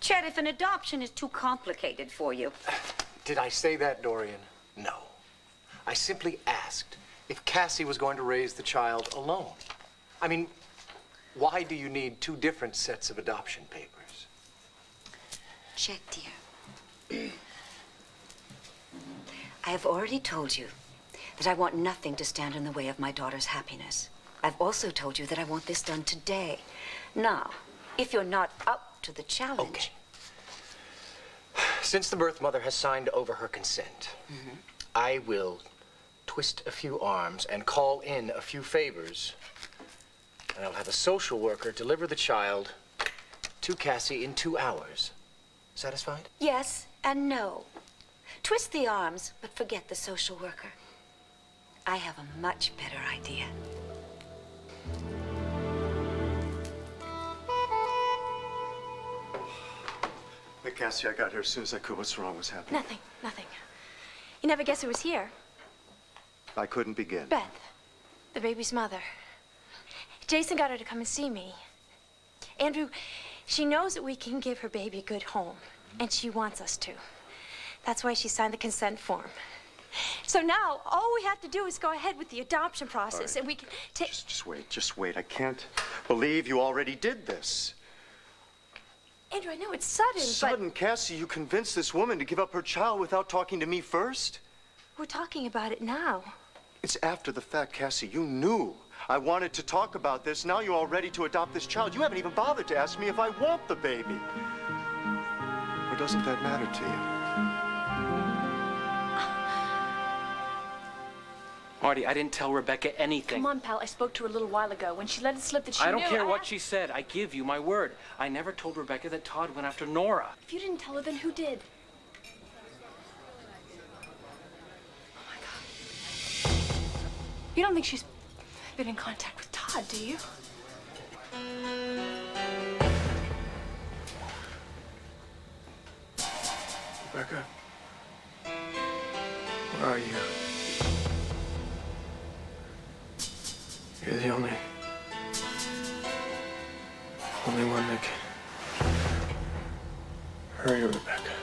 Chet, if an adoption is too complicated for you. Did I say that, Dorian? No. I simply asked if Cassie was going to raise the child alone. I mean, why do you need two different sets of adoption papers? Chet, dear. I have already told you that I want nothing to stand in the way of my daughter's happiness. I've also told you that I want this done today. Now, if you're not up to the challenge... Okay. Since the birth mother has signed over her consent, I will twist a few arms and call in a few favors, and I'll have a social worker deliver the child to Cassie in 2 hours. Satisfied? Yes and no. Twist the arms, but forget the social worker. I have a much better idea. Hey, Cassie, I got here as soon as I could. What's wrong? What's happening? Nothing. You never guess who was here? I couldn't begin. Beth, the baby's mother. Jason got her to come and see me. Andrew, she knows that we can give her baby a good home, and she wants us to. That's why she signed the consent form. So now, all we have to do is go ahead with the adoption process, and we can take... Just wait. I can't believe you already did this. Andrew, I know it's sudden, Sudden, Cassie, you convinced this woman to give up her child without talking to me first? We're talking about it now. It's after the fact, Cassie. You knew I wanted to talk about this. Now you're all ready to adopt this child. You haven't even bothered to ask me if I want the baby. Or doesn't that matter to you? Marty, I didn't tell Rebecca anything. Come on, pal. I spoke to her a little while ago. When she let it slip that she I don't knew, care what she said. I give you my word. I never told Rebecca that Todd went after Nora. If you didn't tell her, then who did? Oh, my God. You don't think she's been in contact with Todd, do you? Rebecca, where are you? You're the only one that can hurry, Rebecca.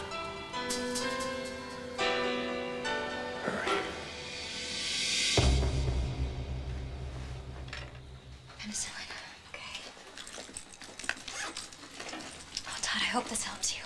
Hurry. Penicillin. Okay. Oh, Todd, I hope this helps you.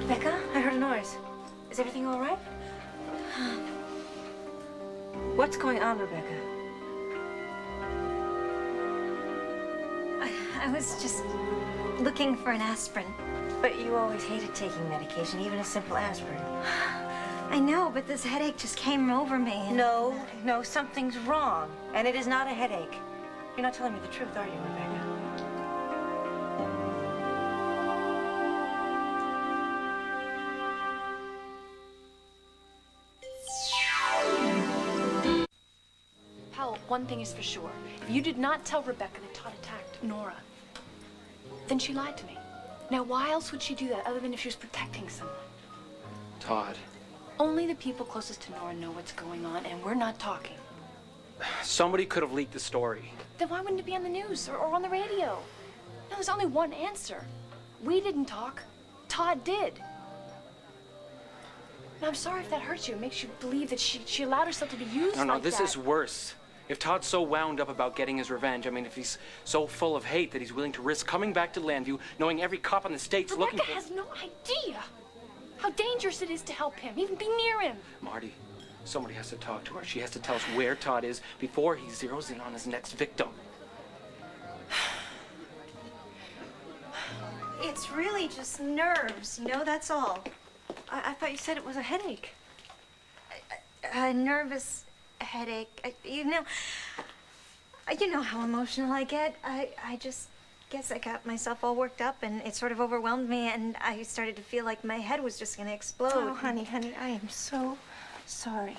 Becca, I heard a noise. Is everything all right? What's going on, Rebecca? I was just looking for an aspirin. But you always hated taking medication, even a simple aspirin. I know, but this headache just came over me. And... No, something's wrong. And it is not a headache. You're not telling me the truth, are you, Rebecca? Powell, one thing is for sure. If you did not tell Rebecca that Todd attacked Nora, then she lied to me. Now, why else would she do that other than if she was protecting someone? Todd. Only the people closest to Nora know what's going on, and we're not talking. Somebody could have leaked the story. Then why wouldn't it be on the news or on the radio? No, there's only one answer. We didn't talk. Todd did. And I'm sorry if that hurts you. It makes you believe that she allowed herself to be used No, like this that. is worse. If Todd's so wound up about getting his revenge, I mean, if he's so full of hate that he's willing to risk coming back to Landview, knowing every cop in the state's looking for... Rebecca has no idea how dangerous it is to help him, even be near him. Marty, somebody has to talk to her. She has to tell us where Todd is before he zeroes in on his next victim. It's really just nerves, you know, that's all. I thought you said it was a headache. A nervous headache. You know how emotional I get. I just guess I got myself all worked up and it sort of overwhelmed me and I started to feel like my head was just gonna explode. Oh, honey, I am so sorry.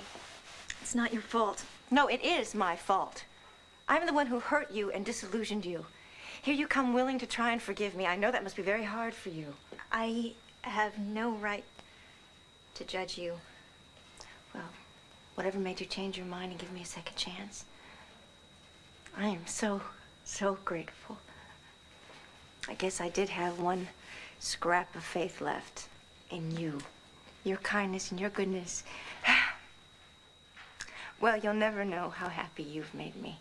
It's not your fault. No, it is my fault. I'm the one who hurt you and disillusioned you. Here you come willing to try and forgive me. I know that must be very hard for you. I have no right to judge you. Well, whatever made you change your mind and give me a second chance. I am so, so grateful. I guess I did have one scrap of faith left in you. Your kindness and your goodness. Well, you'll never know how happy you've made me.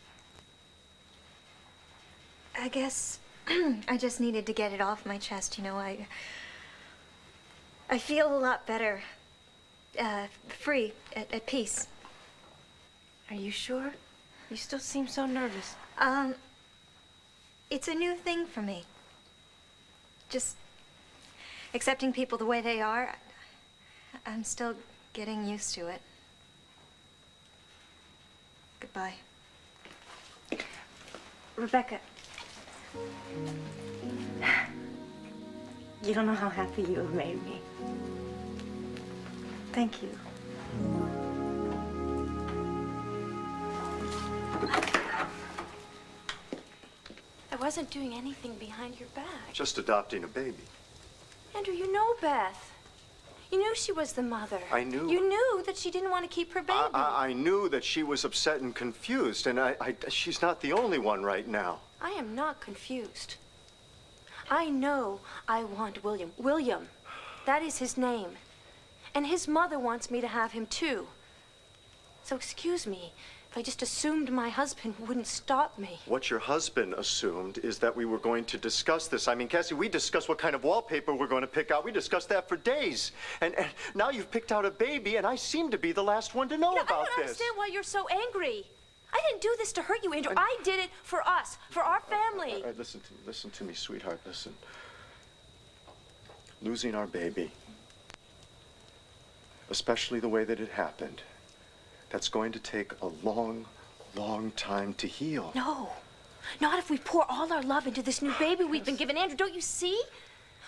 I guess I just needed to get it off my chest, you know. I feel a lot better. Free, at peace. Are you sure? You still seem so nervous. It's a new thing for me. Just accepting people the way they are. I'm still getting used to it. Goodbye. Rebecca. You don't know how happy you have made me. Thank you. I wasn't doing anything behind your back. Just adopting a baby. Andrew, you know Beth. You knew she was the mother. I knew. You knew that she didn't want to keep her baby. I knew that she was upset and confused, and she's not the only one right now. I am not confused. I know I want William. William. That is his name. And his mother wants me to have him too. So excuse me if I just assumed my husband wouldn't stop me. What your husband assumed is that we were going to discuss this. I mean, Cassie, we discussed what kind of wallpaper we're going to pick out. We discussed that for days. And now you've picked out a baby, and I seem to be the last one to know about I don't this. understand why you're so angry. I didn't do this to hurt you, Andrew. I did it for us, for our family. All right, listen to me, sweetheart, listen. Losing our baby, especially the way that it happened, that's going to take a long, long time to heal. No, not if we pour all our love into this new baby we've been given. Andrew, don't you see?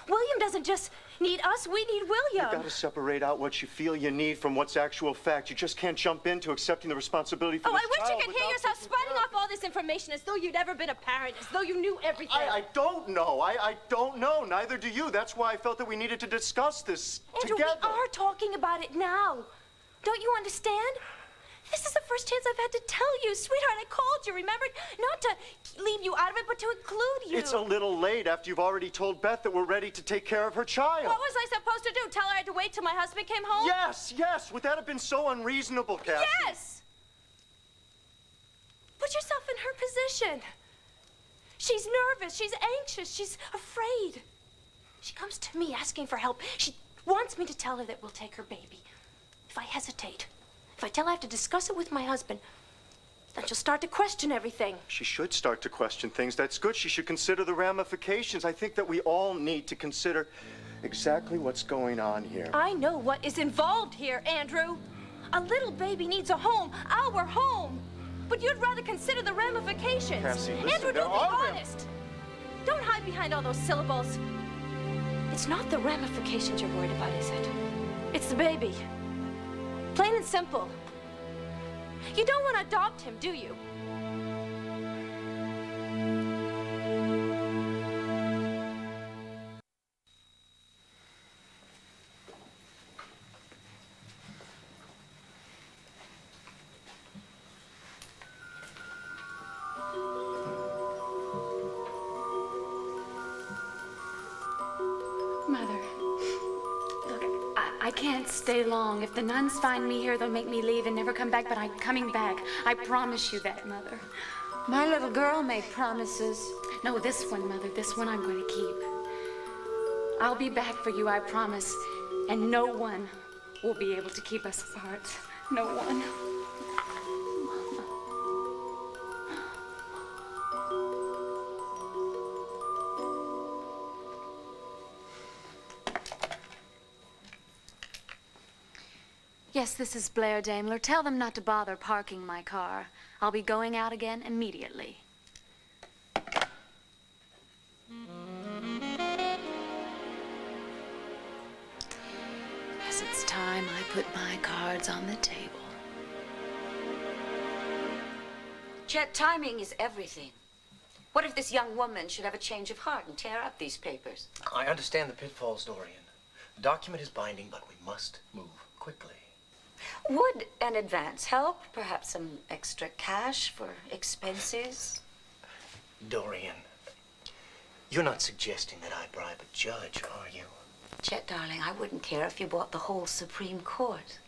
William doesn't just need us, we need William. You've got to separate out what you feel you need from what's actual fact. You just can't jump into accepting the responsibility for this I wish child you could hear without yourself thinking spouting it off all this information as though you'd ever been a parent, as though you knew everything. I don't know. I don't know. Neither do you. That's why I felt that we needed to discuss this Andrew, together. we are talking about it now. Don't you understand? This is the first chance I've had to tell you. Sweetheart, I called you, remember? Not to leave you out of it, but to include you. It's a little late after you've already told Beth that we're ready to take care of her child. What was I supposed to do? Tell her I had to wait till my husband came home? Yes. Would that have been so unreasonable, Cassie? Yes! Put yourself in her position. She's nervous, she's anxious, she's afraid. She comes to me asking for help. She wants me to tell her that we'll take her baby. If I hesitate, if I tell her I have to discuss it with my husband, then she'll start to question everything. She should start to question things. That's good. She should consider the ramifications. I think that we all need to consider exactly what's going on here. I know what is involved here, Andrew. A little baby needs a home, our home. But you'd rather consider the ramifications. Cassie, listen, Andrew, there don't be are honest. Don't hide behind all those syllables. It's not the ramifications you're worried about, is it? It's the baby. Plain and simple. You don't want to adopt him, do you? Mother, look, I can't stay long. If the nuns find me here, they'll make me leave and never come back, but I'm coming back. I promise you that, Mother. My little girl made promises. No, this one, Mother, this one I'm going to keep. I'll be back for you, I promise, and no one will be able to keep us apart. No one. Yes, this is Blair Daimler. Tell them not to bother parking my car. I'll be going out again immediately. Yes, it's time I put my cards on the table. Chet, timing is everything. What if this young woman should have a change of heart and tear up these papers? I understand the pitfalls, Dorian. The document is binding, but we must move quickly. Would an advance help? Perhaps some extra cash for expenses? Dorian, you're not suggesting that I bribe a judge, are you? Chet, darling, I wouldn't care if you bought the whole Supreme Court.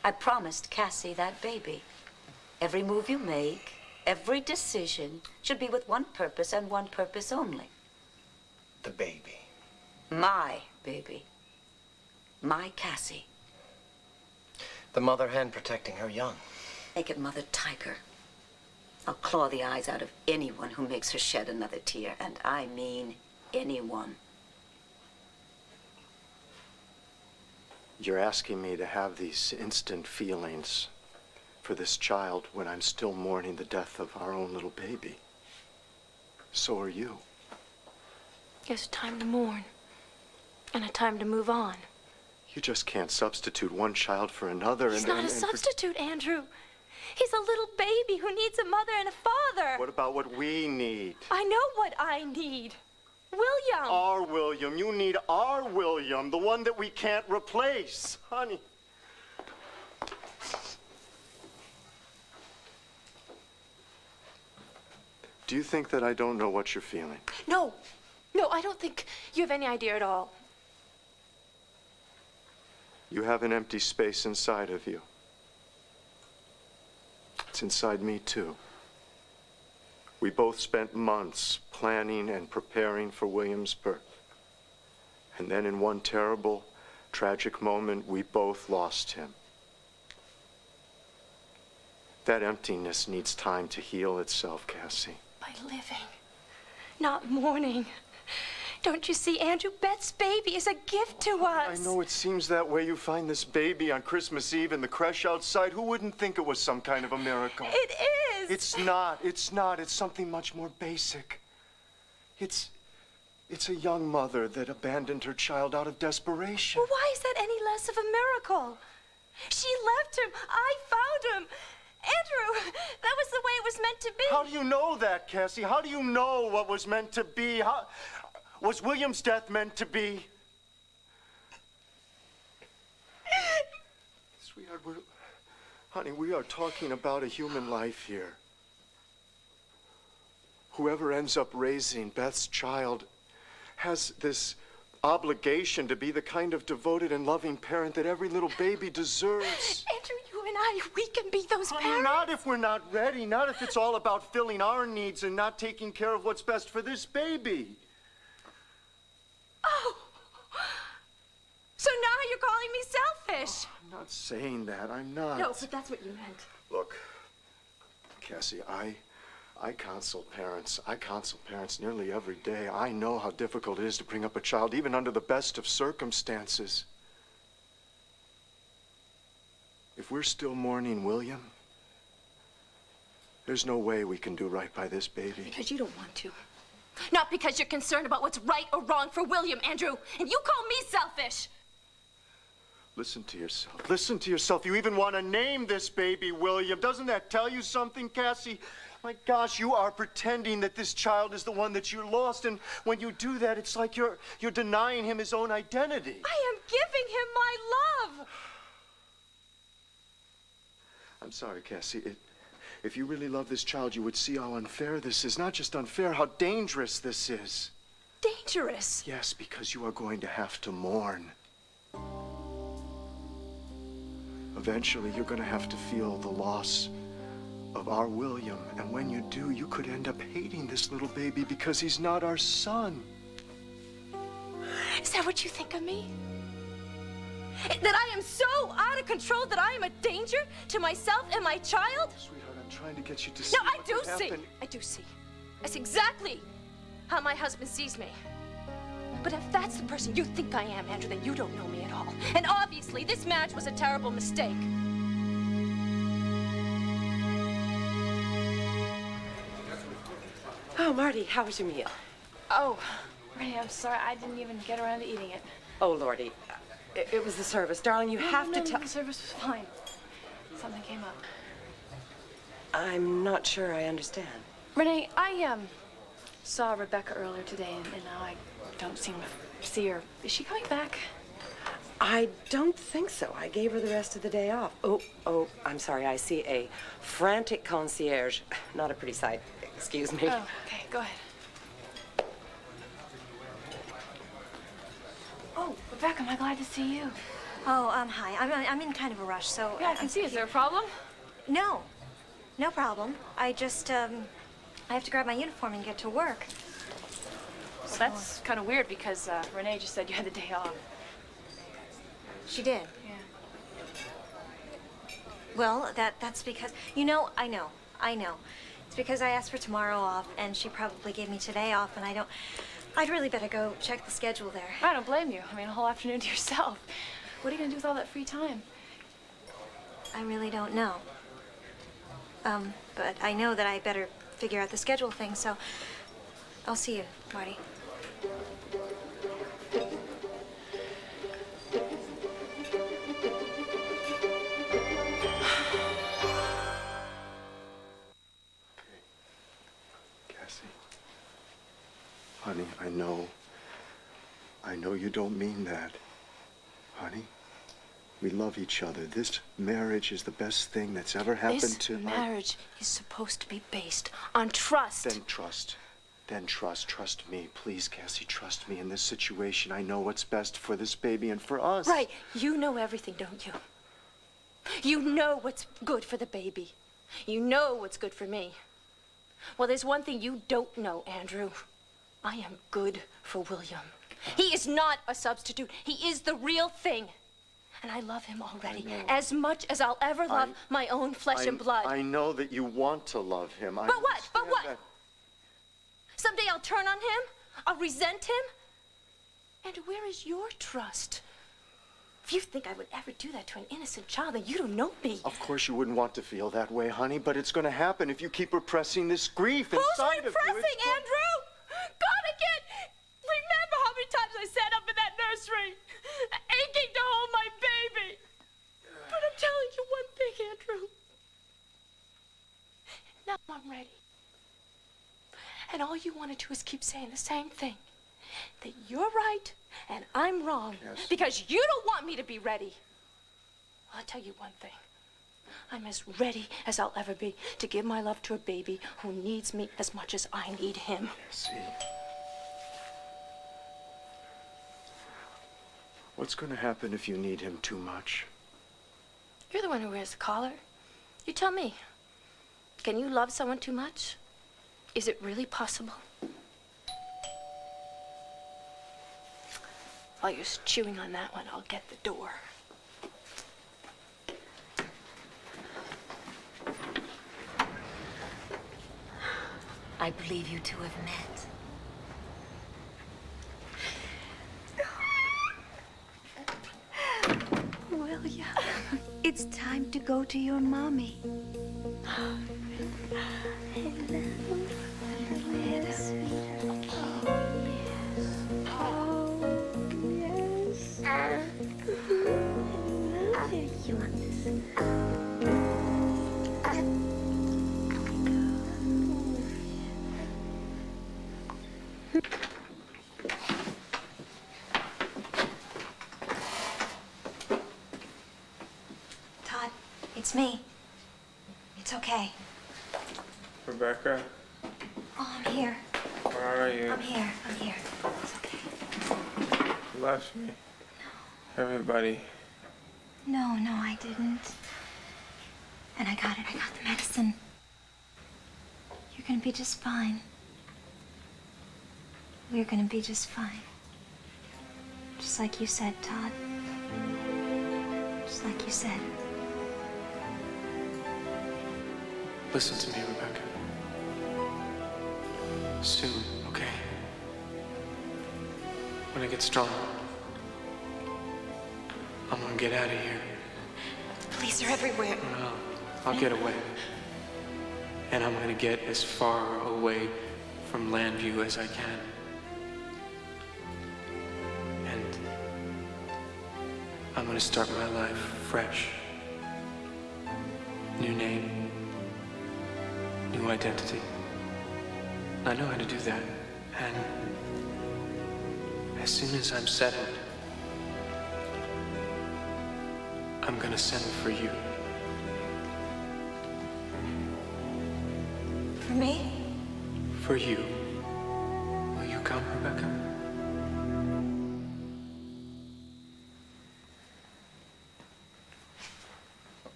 I promised Cassie that baby. Every move you make, every decision should be with one purpose and one purpose only. The baby. My baby. My Cassie. The mother hen protecting her young. Make it Mother Tiger. I'll claw the eyes out of anyone who makes her shed another tear, and I mean anyone. You're asking me to have these instant feelings for this child when I'm still mourning the death of our own little baby. So are you. There's a time to mourn and a time to move on. You just can't substitute one child for another. He's not a substitute, Andrew. He's a little baby who needs a mother and a father. What about what we need? I know what I need. William. Our William. You need our William, the one that we can't replace. Honey. Do you think that I don't know what you're feeling? No. No, I don't think you have any idea at all. You have an empty space inside of you. It's inside me, too. We both spent months planning and preparing for William's birth. And then in one terrible, tragic moment, we both lost him. That emptiness needs time to heal itself, Cassie. By living, not mourning. Don't you see, Andrew? Beth's baby is a gift to us. I know it seems that way. You find this baby on Christmas Eve in the creche outside. Who wouldn't think it was some kind of a miracle? It is. It's not. It's not. It's something much more basic. It's a young mother that abandoned her child out of desperation. Well, why is that any less of a miracle? She left him. I found him. Andrew, that was the way it was meant to be. How do you know that, Cassie? How do you know what was meant to be? Was William's death meant to be? Sweetheart, honey, we are talking about a human life here. Whoever ends up raising Beth's child has this obligation to be the kind of devoted and loving parent that every little baby deserves. Andrew, you and I, we can be those parents. Not if we're not ready. Not if it's all about filling our needs and not taking care of what's best for this baby. Oh. So now you're calling me selfish. Oh, I'm not saying that. I'm not. No, but that's what you meant. Look, Cassie, I counsel parents. I counsel parents nearly every day. I know how difficult it is to bring up a child, even under the best of circumstances. If we're still mourning William, there's no way we can do right by this baby. Because you don't want to. Not because you're concerned about what's right or wrong for William, Andrew. And you call me selfish. Listen to yourself. Listen to yourself. You even want to name this baby William. Doesn't that tell you something, Cassie? My gosh, you are pretending that this child is the one that you lost. And when you do that, it's like you're denying him his own identity. I am giving him my love. I'm sorry, Cassie. If you really love this child, you would see how unfair this is. Not just unfair, how dangerous this is. Dangerous? Yes, because you are going to have to mourn. Eventually, you're going to have to feel the loss of our William. And when you do, you could end up hating this little baby because he's not our son. Is that what you think of me? That I am so out of control that I am a danger to myself and my child? Sweetheart, I'm trying to get you to see No, I what do could see. happen. I do see. That's exactly how my husband sees me. But if that's the person you think I am, Andrew, then you don't know me at all. And obviously, this marriage was a terrible mistake. Oh, Marty, how was your meal? Oh, Ray, I'm sorry. I didn't even get around to eating it. Oh, Lordy. It was the service. Darling, you have to tell... The service was fine. Something came up. I'm not sure I understand. Renee, I saw Rebecca earlier today, and now I don't seem to see her. Is she coming back? I don't think so. I gave her the rest of the day off. Oh, I'm sorry. I see a frantic concierge. Not a pretty sight. Excuse me. Oh, okay, go ahead. Oh, Rebecca, am I glad to see you? Oh, hi. I'm in kind of a rush, so... Yeah, I can see. Is there a problem? No. No problem. I just, I have to grab my uniform and get to work. Well, that's kind of weird because Renee just said you had the day off. She did? Yeah. Well, that's because... I know. It's because I asked for tomorrow off, and she probably gave me today off, and I'd really better go check the schedule there. I don't blame you. I mean, a whole afternoon to yourself. What are you going to do with all that free time? I really don't know. But I know that I better figure out the schedule thing, so I'll see you, Marty. Cassie. Honey, I know you don't mean that. Honey, we love each other. This marriage is the best thing that's ever happened to... This marriage is supposed to be based on trust. Then trust. Trust me. Please, Cassie, trust me. In this situation, I know what's best for this baby and for us. Right. You know everything, don't you? You know what's good for the baby. You know what's good for me. Well, there's one thing you don't know, Andrew. I am good for William. He is not a substitute. He is the real thing. And I love him already, as much as I'll ever love my own flesh and blood. I know that you want to love him. But what? That. Someday I'll turn on him? I'll resent him? And where is your trust? If you think I would ever do that to an innocent child, then you don't know me. Of course you wouldn't want to feel that way, honey, but it's going to happen if you keep repressing this grief inside of you. Who's repressing, Andrew? God, I can't remember how many times I sat up in that nursery, aching to hold my baby. But I'm telling you one thing, Andrew. Now I'm ready. And all you want to do is keep saying the same thing. That you're right and I'm wrong. Yes. Because you don't want me to be ready. I'll tell you one thing. I'm as ready as I'll ever be to give my love to a baby who needs me as much as I need him. See, what's going to happen if you need him too much? You're the one who wears the collar. You tell me. Can you love someone too much? Is it really possible? While you're chewing on that one, I'll get the door. I believe you two have met. William, it's time to go to your mommy. Hello. Yes. Oh, yes. Hello. You want this? Todd, it's me. It's okay. Rebecca, Oh, I'm here. where are you? I'm here. It's okay. You left me. Everybody. No, I didn't. And I got it. I got the medicine. You're gonna be just fine. We're gonna be just fine. Just like you said, Todd. Just like you said. Listen to me, Rebecca. Soon, okay? When I get strong, I'm gonna get out of here. Police are everywhere. No, I'll get away. And I'm gonna get as far away from Landview as I can. And I'm gonna start my life fresh. New name, identity. I know how to do that. And as soon as I'm settled, I'm gonna send for you. For me? For you. Will you come, Rebecca?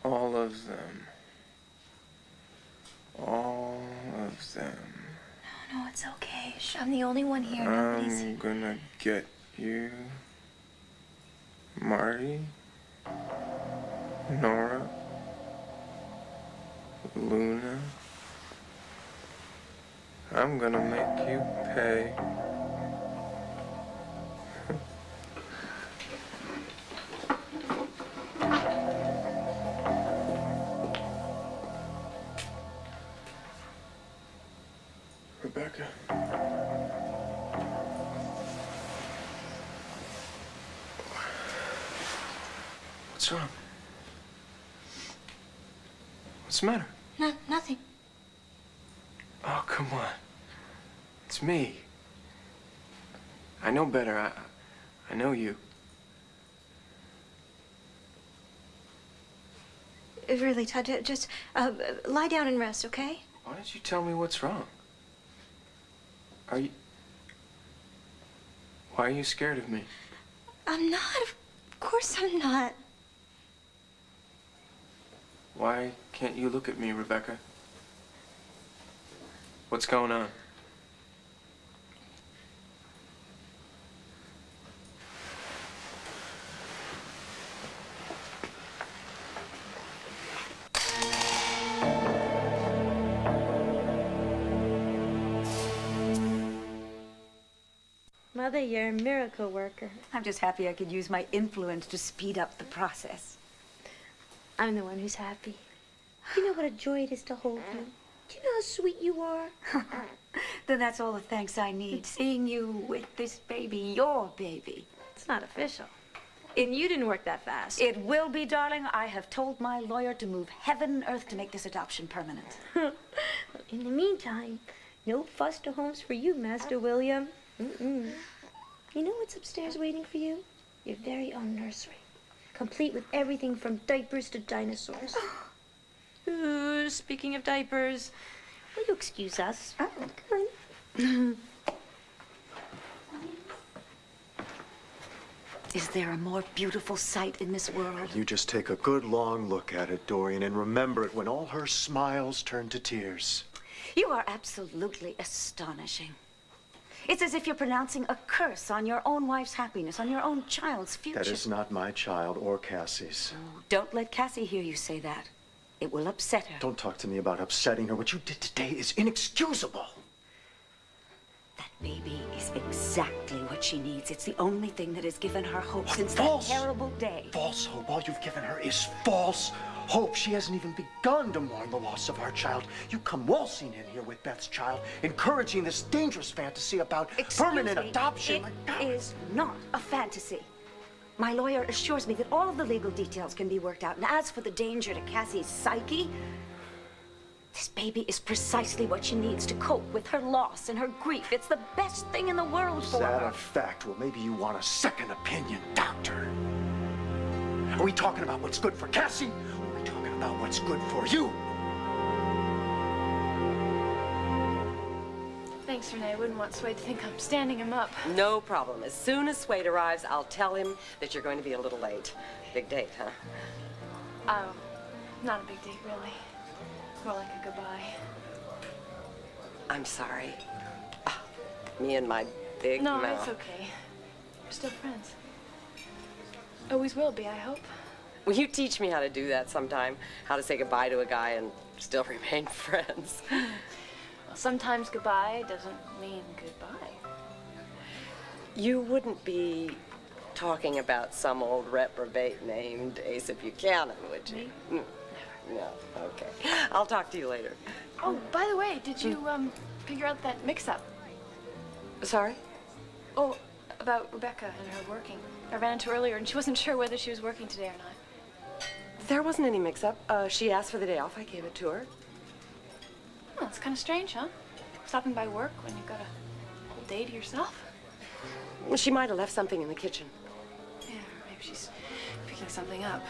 All of them. All of them. No, it's okay. Shh, I'm the only one here. Nobody's here. I'm gonna get you, Marty, Nora, Luna. I'm gonna make you pay. Rebecca. What's wrong? What's the matter? No, nothing. Oh, come on. It's me. I know better. I know you. Really, Todd, just lie down and rest, okay? Why don't you tell me what's wrong? Why are you scared of me? I'm not. Of course I'm not. Why can't you look at me, Rebecca? What's going on? Mother, you're a miracle worker. I'm just happy I could use my influence to speed up the process. I'm the one who's happy. You know what a joy it is to hold you. Do you know how sweet you are? Then that's all the thanks I need. Seeing you with this baby, your baby. It's not official. And you didn't work that fast. It will be, darling. I have told my lawyer to move heaven and earth to make this adoption permanent. In the meantime, no foster homes for you, Master William. Mm-mm. You know what's upstairs waiting for you? Your very own nursery. Complete with everything from diapers to dinosaurs. Ooh, speaking of diapers, will you excuse us? Oh, Come Is there a more beautiful sight in this world? You just take a good long look at it, Dorian, and remember it when all her smiles turn to tears. You are absolutely astonishing. It's as if you're pronouncing a curse on your own wife's happiness, on your own child's future. That is not my child or Cassie's. Oh, don't let Cassie hear you say that. It will upset her. Don't talk to me about upsetting her. What you did today is inexcusable. That baby is exactly what she needs. It's the only thing that has given her hope since false. that terrible day. False hope. All you've given her is false hope. She hasn't even begun to mourn the loss of our child. You come waltzing in here with Beth's child, encouraging this dangerous fantasy about permanent adoption. It is not a fantasy. My lawyer assures me that all of the legal details can be worked out. And as for the danger to Cassie's psyche, this baby is precisely what she needs to cope with her loss and her grief. It's the best thing in the world for Is that her. a fact? Well, maybe you want a second opinion, doctor. Are we talking about what's good for Cassie? Or are we talking about what's good for you? Thanks, Renee. I wouldn't want Swade to think I'm standing him up. No problem. As soon as Swade arrives, I'll tell him that you're going to be a little late. Big date, huh? Oh, not a big date, really. More like a goodbye. I'm sorry. Me and my big No, mouth. it's okay. We're still friends. Always will be, I hope. Will you teach me how to do that sometime? How to say goodbye to a guy and still remain friends? Well, sometimes goodbye doesn't mean goodbye. You wouldn't be talking about some old reprobate named Asa Buchanan, would you? Me? No, okay. I'll talk to you later. Oh, by the way, did you, figure out that mix-up? Sorry? Oh, about Rebecca and her working. I ran into her earlier, and she wasn't sure whether she was working today or not. There wasn't any mix-up. She asked for the day off. I gave it to her. Oh, it's kind of strange, huh? Stopping by work when you've got a whole day to yourself. Well, she might have left something in the kitchen. Yeah, maybe she's picking something up.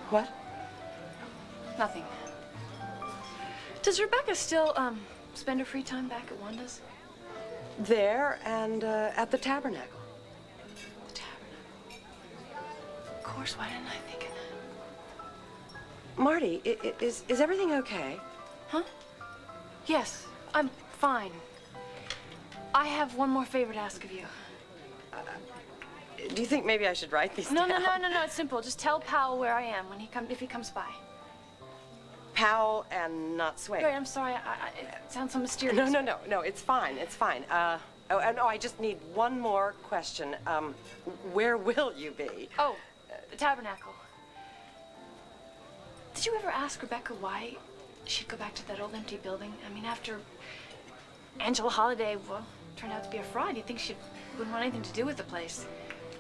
What? Nothing. Does Rebecca still, spend her free time back at Wanda's? There and at the Tabernacle. The Tabernacle. Of course, why didn't I think of that? Marty, is everything okay? Huh? Yes, I'm fine. I have one more favor to ask of you. Do you think maybe I should write these No, down? no, it's simple. Just tell Powell where I am when if he comes by. Powell and not Sway. Wait, I'm sorry, it sounds so mysterious. No, it's fine, it's fine. No, I just need one more question. Where will you be? Oh, the Tabernacle. Did you ever ask Rebecca why she'd go back to that old empty building? I mean, after Angela Holliday, well, turned out to be a fraud, you'd think she wouldn't want anything to do with the place.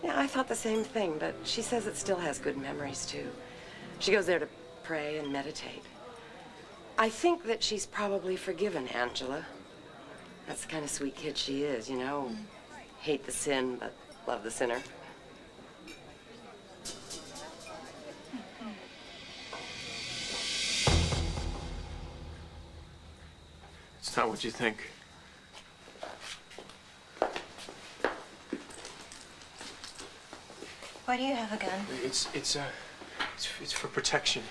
Yeah, I thought the same thing, but she says it still has good memories, too. She goes there to pray and meditate. I think that she's probably forgiven Angela. That's the kind of sweet kid she is, you know? Hate the sin, but love the sinner. It's not what you think. Why do you have a gun? It's for protection.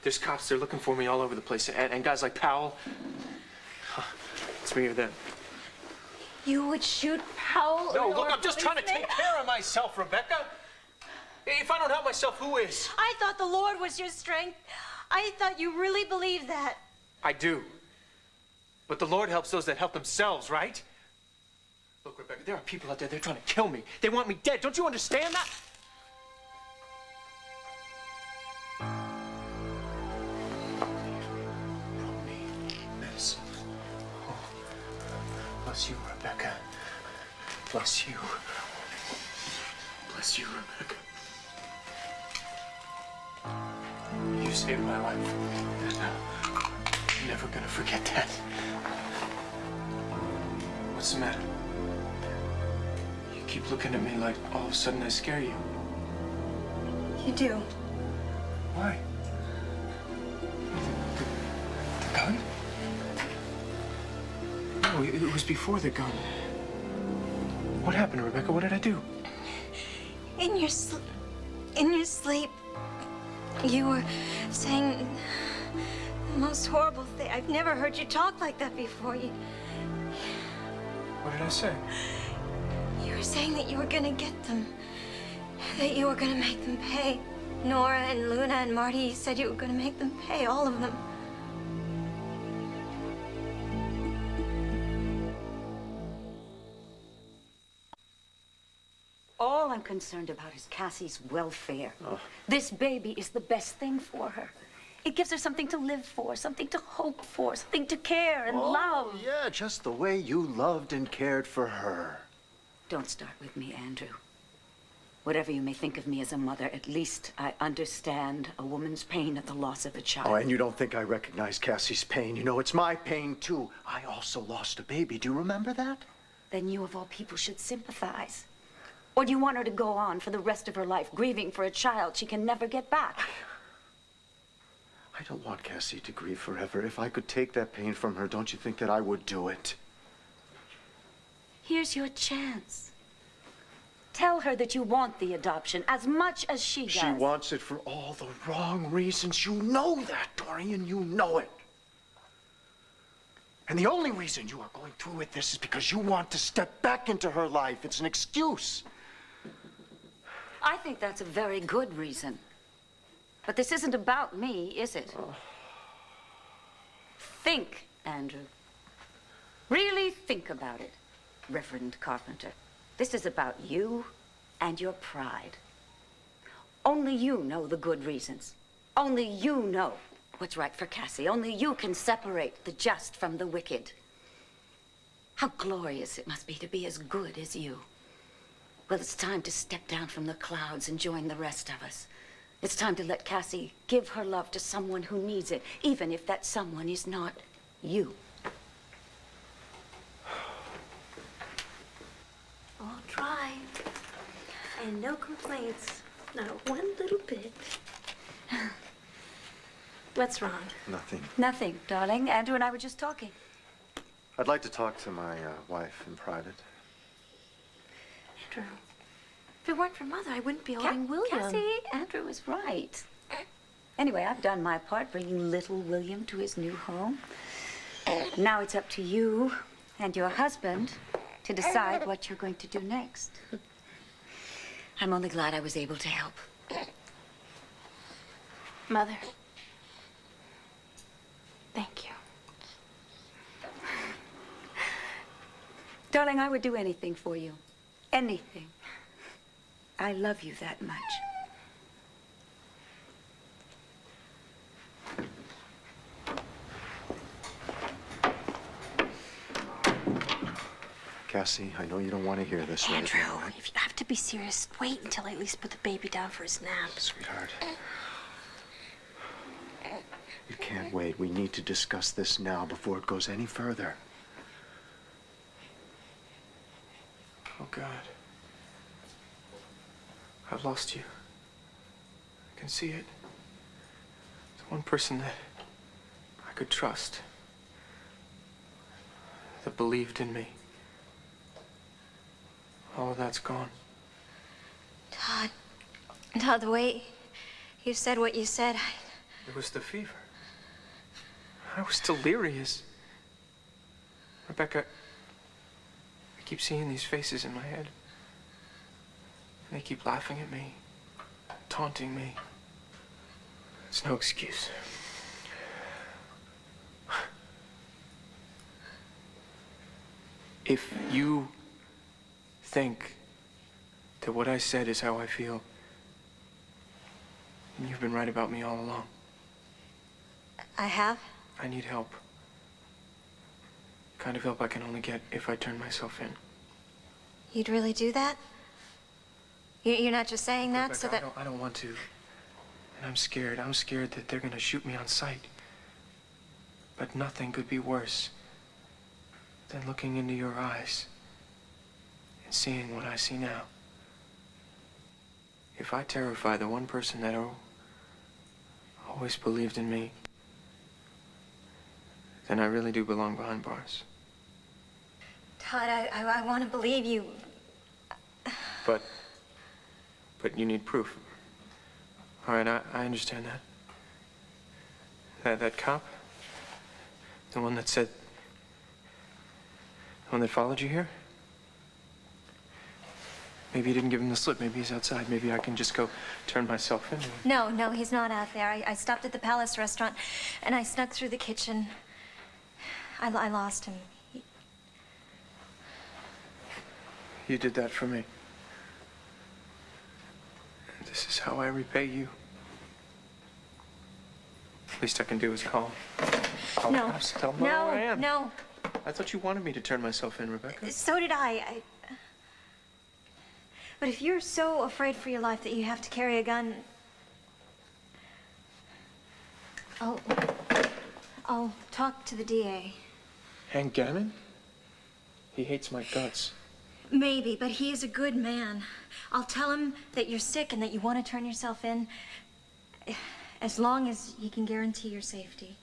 There's cops, they're looking for me all over the place. And guys like Powell. It's me or them. You would shoot Powell? No, look, I'm just trying to take care of myself, Rebecca. If I don't help myself, who is? I thought the Lord was your strength. I thought you really believed that. I do. But the Lord helps those that help themselves, right? Look, Rebecca, there are people out there, they're trying to kill me. They want me dead. Don't you understand that? Brought me medicine. Oh, bless you, Rebecca. Bless you. Bless you, Rebecca. You saved my life. And I'm never gonna forget that. What's the matter? You keep looking at me like all of a sudden I scare you. You do. Why? The gun? No, it was before the gun. What happened, Rebecca? What did I do? In your sleep, you were saying the most horrible thing. I've never heard you talk like that before. What did I say? You were saying that you were gonna get them. That you were gonna make them pay. Nora and Luna and Marty, you said you were gonna make them pay, all of them. All I'm concerned about is Cassie's welfare. This baby is the best thing for her. It gives her something to live for, something to hope for, something to care and love. Yeah, just the way you loved and cared for her. Don't start with me, Andrew. Whatever you may think of me as a mother, at least I understand a woman's pain at the loss of a child. Oh, and you don't think I recognize Cassie's pain. You know, it's my pain, too. I also lost a baby. Do you remember that? Then you, of all people, should sympathize. Or do you want her to go on for the rest of her life, grieving for a child she can never get back? I don't want Cassie to grieve forever. If I could take that pain from her, don't you think that I would do it? Here's your chance. Tell her that you want the adoption as much as she does. She wants it for all the wrong reasons. You know that, Dorian. You know it. And the only reason you are going through with this is because you want to step back into her life. It's an excuse. I think that's a very good reason. But this isn't about me, is it? Think, Andrew. Really think about it, Reverend Carpenter. This is about you and your pride. Only you know the good reasons. Only you know what's right for Cassie. Only you can separate the just from the wicked. How glorious it must be to be as good as you. Well, it's time to step down from the clouds and join the rest of us. It's time to let Cassie give her love to someone who needs it, even if that someone is not You. All dry. And no complaints. Not one little bit. What's wrong? Nothing. Nothing, darling. Andrew and I were just talking. I'd like to talk to my wife in private. Andrew, if it weren't for Mother, I wouldn't be holding William. Cassie, Andrew was right. Anyway, I've done my part bringing little William to his new home. Now it's up to you and your husband to decide what you're going to do next. I'm only glad I was able to help. Mother, thank you. Darling, I would do anything for you. Anything. I love you that much. Cassie, I know you don't want to hear this right Andrew, now. if you have to be serious, wait until I at least put the baby down for his nap. Sweetheart. You can't wait. We need to discuss this now before it goes any further. Oh, God. I've lost you. I can see it. The one person that I could trust, that believed in me. All of that's gone. Todd, the way you said what you said, It was the fever. I was delirious. Rebecca, I keep seeing these faces in my head. And they keep laughing at me, taunting me. It's no excuse. If you think that what I said is how I feel, then you've been right about me all along. I have. I need help. The kind of help I can only get if I turn myself in. You'd really do that? You're not just saying that Rebecca, so that... I don't want to. And I'm scared. I'm scared that they're gonna shoot me on sight. But nothing could be worse than looking into your eyes and seeing what I see now. If I terrify the one person that always believed in me, then I really do belong behind bars. Todd, I want to believe you. But you need proof. All right, I understand that. That cop, the one that said, the one that followed you here? Maybe you didn't give him the slip. Maybe he's outside. Maybe I can just go turn myself in. No, he's not out there. I stopped at the Palace restaurant, and I snuck through the kitchen. I lost him. You did that for me. And this is how I repay you. Least I can do is call. Call No. cops, tell them where I am. No. I thought you wanted me to turn myself in, Rebecca. So did I. But if you're so afraid for your life that you have to carry a gun, I'll talk to the DA. Hank Gannon? He hates my guts. Maybe, but he is a good man. I'll tell him that you're sick and that you want to turn yourself in, as long as he can guarantee your safety.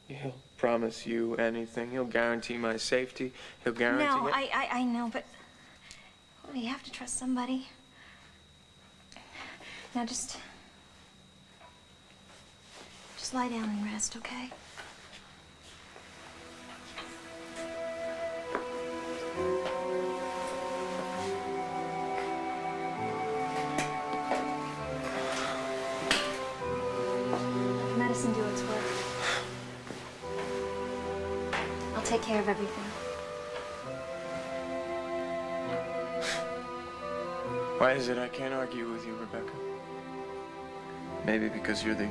He'll promise you anything. He'll guarantee my safety. He'll guarantee... No, I know, but well, you have to trust somebody. Now just lie down and rest, okay? Medicine do its work. I'll take care of everything. Why is it I can't argue with you, Rebecca? Maybe because you're the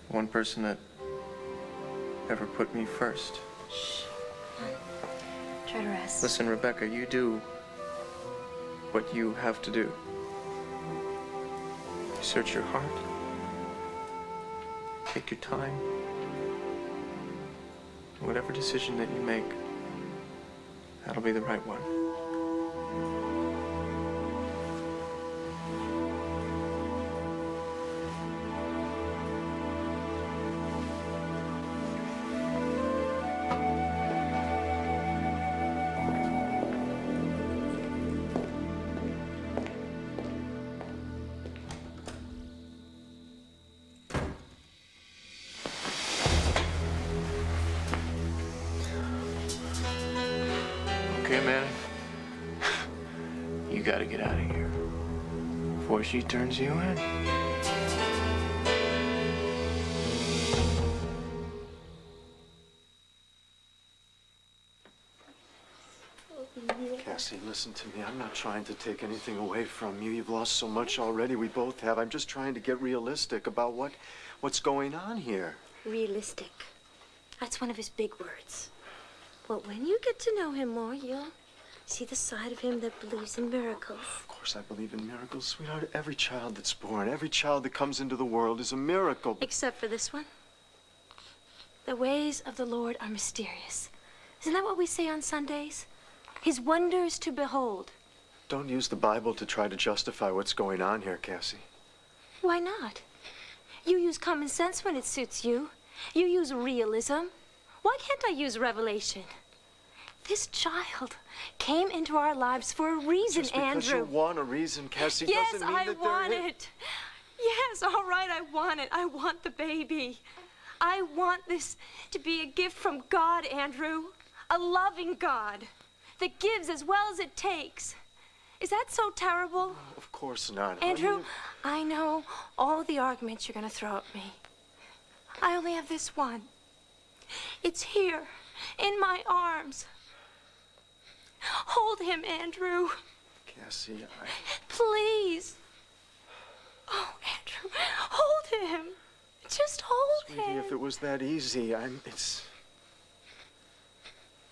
one person that ever put me first. Shh. Try to rest. Listen, Rebecca, you do what you have to do. You search your heart. Take your time. Whatever decision that you make, that'll be the right one. Okay, man. You gotta get out of here before she turns you in. Cassie, listen to me. I'm not trying to take anything away from you. You've lost so much already. We both have. I'm just trying to get realistic about what's going on here. Realistic. That's one of his big words. But when you get to know him more, you'll see the side of him that believes in miracles. Of course I believe in miracles, sweetheart. Every child that's born, every child that comes into the world is a miracle. Except for this one. The ways of the Lord are mysterious. Isn't that what we say on Sundays? His wonders to behold. Don't use the Bible to try to justify what's going on here, Cassie. Why not? You use common sense when it suits you. You use realism. Why can't I use revelation? This child came into our lives for a reason, Just because Andrew. you want a reason, Cassie, Yes, doesn't mean I that want they're... it. Yes, all right, I want it. I want the baby. I want this to be a gift from God, Andrew. A loving God that gives as well as it takes. Is that so terrible? Of course not. Andrew, I know all the arguments you're going to throw at me. I only have this one. It's here, in my arms. Hold him, Andrew. Cassie, Please. Oh, Andrew, hold him. Just hold Sweetie, him. if it was that easy, it's...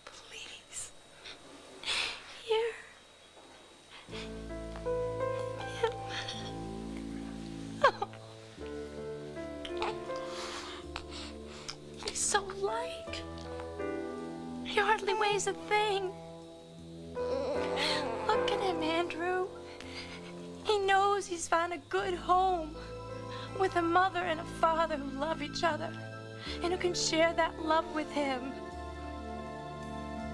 Please. Here. Oh. He's so light. He hardly weighs a thing. Look at him, Andrew. He knows he's found a good home with a mother and a father who love each other and who can share that love with him.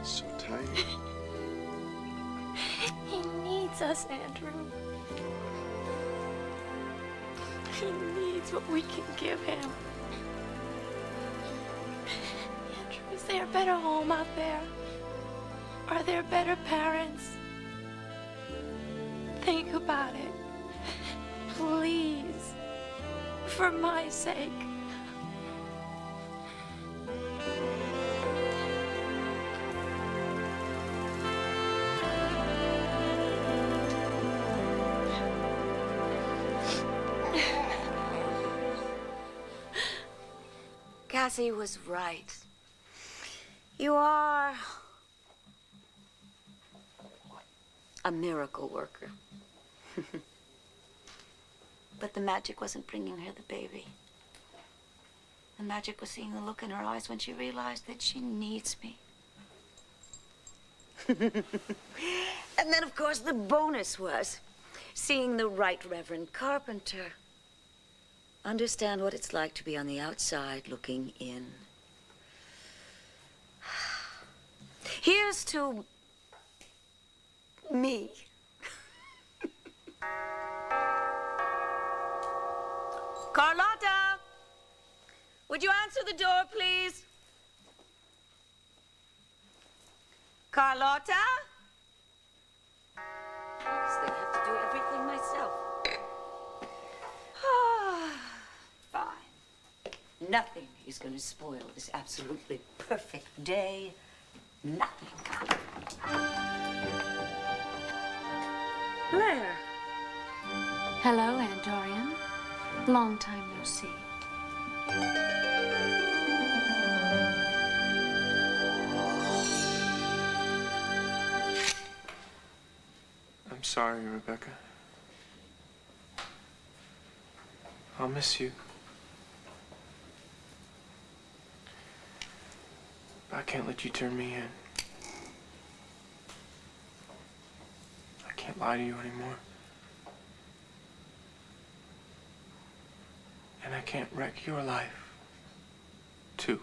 So tiny. He needs us, Andrew. He needs what we can give him. Andrew, is there a better home out there? Are there better parents? Think about it. Please. For my sake. Cassie was right. You are a miracle worker. But the magic wasn't bringing her the baby. The magic was seeing the look in her eyes when she realized that she needs me. And then, of course, the bonus was seeing the Right Reverend Carpenter understand what it's like to be on the outside looking in. Here's to me. Carlotta, would you answer the door, please? Carlotta? I have to do everything myself. Fine. Nothing is going to spoil this absolutely perfect day. Nothing. Blair. Hello, Aunt Dorian. Long time no see. I'm sorry, Rebecca. I'll miss you. I can't let you turn me in. I can't lie to you anymore. And I can't wreck your life, too.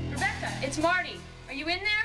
Rebecca, it's Marty. Are you in there?